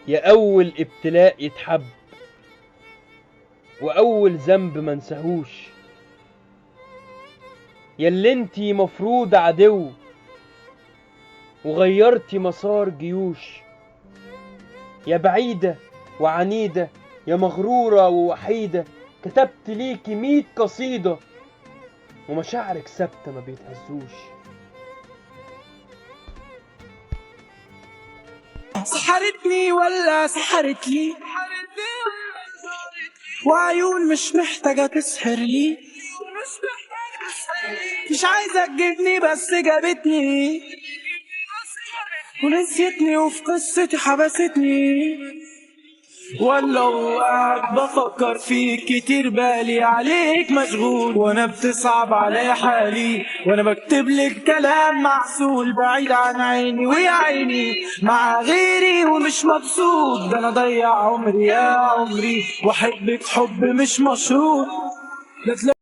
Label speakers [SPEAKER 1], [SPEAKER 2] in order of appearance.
[SPEAKER 1] يا أول ابتلاء يتحب، وأول ذنب منساهوش، ياللي انتي مفروض عدو وغيرتي مسار جيوش، يا بعيدة وعنيدة يا مغرورة ووحيدة، كتبت ليكي 100 قصيدة ومشاعرك ثابتة ما بيتهزوش.
[SPEAKER 2] سحرتني ولا سحرت لي، وعيون مش محتاجة تسحر لي، مش عايزة تجيبني بس جابتني، ونسيتني وفي قصتي حبستني. ولو قاعد بفكر فيك كتير بالي عليك مشغول، وانا بتصعب علي حالي وانا بكتب لك كلام معسول، بعيد عن عيني ويا عيني مع غيري ومش مبسوط. ده انا ضيع عمري يا عمري واحبك حب مش مشروط.